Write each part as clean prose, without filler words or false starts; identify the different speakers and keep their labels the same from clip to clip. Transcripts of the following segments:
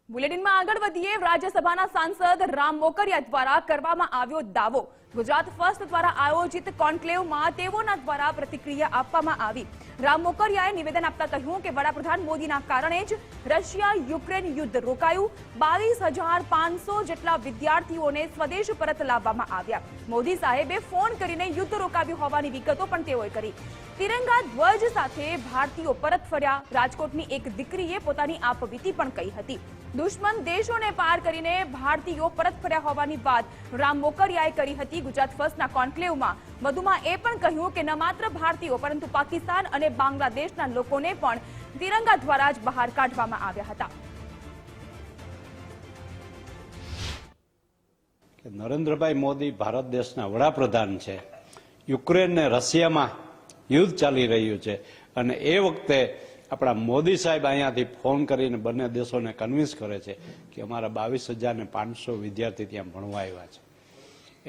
Speaker 1: બુલેટિનમાં આગળ વધીએ। રાજ્યસભાના સાંસદ રામ મોકરિયા દ્વારા કરવામાં આવ્યો દાવો। ગુજરાત ફર્સ્ટ દ્વારા આયોજિત કોન્ક્લેવમાં તેઓના દ્વારા પ્રતિક્રિયા આપવામાં આવી। રામ મોકરિયાએ નિવેદન આપતા કહ્યું કે વડાપ્રધાન મોદીના કારણે જ રશિયા યુક્રેન યુદ્ધ રોકાયું। 22,500 જેટલા વિદ્યાર્થીઓને સ્વદેશ પરત લાવવામાં આવ્યા। મોદી સાહેબે ફોન કરીને યુદ્ધ રોકાવ્યું હોવાની વિગતો પણ તેઓએ કરી। તિરંગા ધ્વજ સાથે ભારતીયો પરત ફર્યા। રાજકોટની એક દીકરીએ પોતાની આપવીતી પણ કહી હતી। દુશ્મન દેશોને પાર કરીને ભારતીયો પરત ફર્યા હોવાની વાત રામ મોકરિયાએ કરી હતી। ગુજરાત ફર્સ્ટના કોન્ક્લેવમાં વધુમાં એ પણ કહ્યું કે ન માત્ર ભારતીયો પરંતુ પાકિસ્તાન અને બાંગ્લાદેશના લોકોને પણ તિરંગા દ્વારા જ બહાર કાઢવામાં આવ્યા હતા।
Speaker 2: નરેન્દ્રભાઈ મોદી ભારત દેશના વડાપ્રધાન છે। યુક્રેન ને રશિયામાં યુદ્ધ ચાલી રહ્યું છે અને એ વખતે આપણા મોદી સાહેબ અહીંયાથી ફોન કરીને બંને દેશોને કન્વિન્સ કરે છે કે અમારા 22,500 વિદ્યાર્થી ત્યાં ભણવા આવ્યા છે।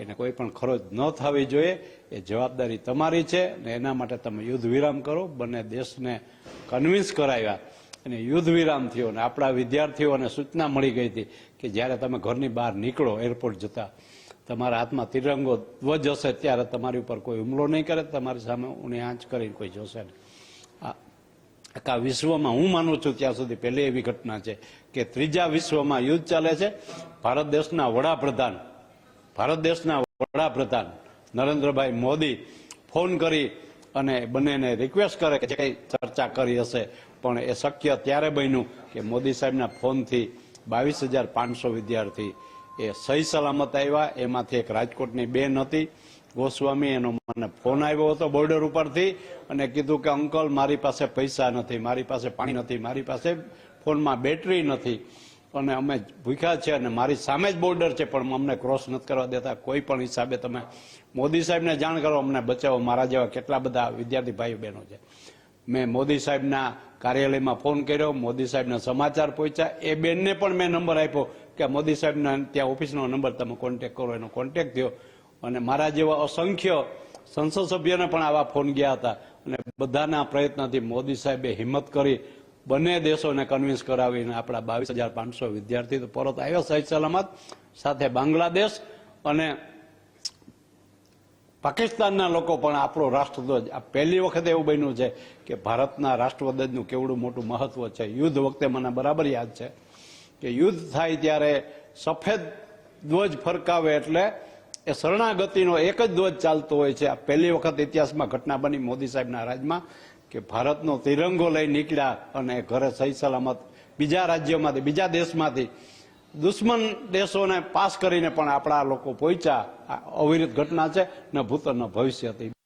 Speaker 2: એને કોઈ પણ ખરોચ ન થવી જોઈએ। એ જવાબદારી તમારી છે અને એના માટે તમે યુદ્ધ વિરામ કરો। બંને દેશને કન્વિન્સ કરાવ્યા અને યુદ્ધ વિરામ થયો અને આપણા વિદ્યાર્થીઓને સૂચના મળી ગઈ હતી કે જ્યારે તમે ઘરની બહાર નીકળો એરપોર્ટ જતા તમારા હાથમાં તિરંગો ધ્વજ હશે ત્યારે તમારી ઉપર કોઈ હુમલો નહીં કરે, તમારી સામે ઊની આંચ કરીને કોઈ જોશે નહીં। આખા વિશ્વમાં હું માનું છું ત્યાં સુધી પહેલી એવી ઘટના છે કે ત્રીજા વિશ્વમાં યુદ્ધ ચાલે છે। ભારત દેશના વડાપ્રધાન નરેન્દ્રભાઈ મોદી ફોન કરી અને બંનેને રિક્વેસ્ટ કરે કે જે કંઈ ચર્ચા કરી હશે પણ એ શક્ય ત્યારે બન્યું કે મોદી સાહેબના ફોનથી 22,500 વિદ્યાર્થી એ સહી સલામત આવ્યા। એમાંથી એક રાજકોટની બેન હતી ગોસ્વામી, એનો મને ફોન આવ્યો હતો બોર્ડર ઉપરથી અને કીધું કે અંકલ મારી પાસે પૈસા નથી, મારી પાસે પાણી નથી, મારી પાસે ફોનમાં બેટરી નથી અને અમે ભૂખ્યા છે અને મારી સામે જ બોર્ડર છે પણ અમને ક્રોસ નથી કરવા દેતા। કોઈ પણ હિસાબે તમે મોદી સાહેબને જાણ કરો, અમને બચાવો। મારા જેવા કેટલા બધા વિદ્યાર્થી ભાઈઓ બહેનો છે। મેં મોદી સાહેબના કાર્યાલયમાં ફોન કર્યો, મોદી સાહેબના સમાચાર પહોંચ્યા। એ બેનને પણ મેં નંબર આપ્યો કે મોદી સાહેબના ત્યાં ઓફિસનો નંબર તમે કોન્ટેક્ટ કરો। એનો કોન્ટેક્ટ થયો અને મારા જેવા અસંખ્ય સંસદ સભ્યોને પણ આવા ફોન ગયા હતા અને બધાના પ્રયત્નથી મોદી સાહેબે હિંમત કરી બંને દેશોને કન્વિન્સ કરાવીને આપણા 22,500 વિદ્યાર્થી તો પરત આવ્યા સહી સલામત। સાથે બાંગ્લાદેશ અને પાકિસ્તાનના લોકો પણ આપણો રાષ્ટ્રધ્વજ આ પહેલી વખત એવું બન્યું છે કે ભારતના રાષ્ટ્રધ્વજનું કેવડું મોટું મહત્વ છે। યુદ્ધ વખતે મને બરાબર યાદ છે કે યુદ્ધ થાય ત્યારે સફેદ ધ્વજ ફરકાવે એટલે એ શરણાગતિનો એક જ ધ્વજ ચાલતો હોય છે। આ પહેલી વખત ઇતિહાસમાં ઘટના બની મોદી સાહેબના રાજમાં કે ભારતનો તિરંગો લઈ નીકળ્યા અને ઘરે સહી સલામત બીજા રાજ્યોમાંથી બીજા દેશમાંથી દુશ્મન દેશોને પાસ કરીને પણ આપણા લોકો પહોંચ્યા। આ અવિરત ઘટના છે, ન ભૂત ન ભવિષ્ય હતી।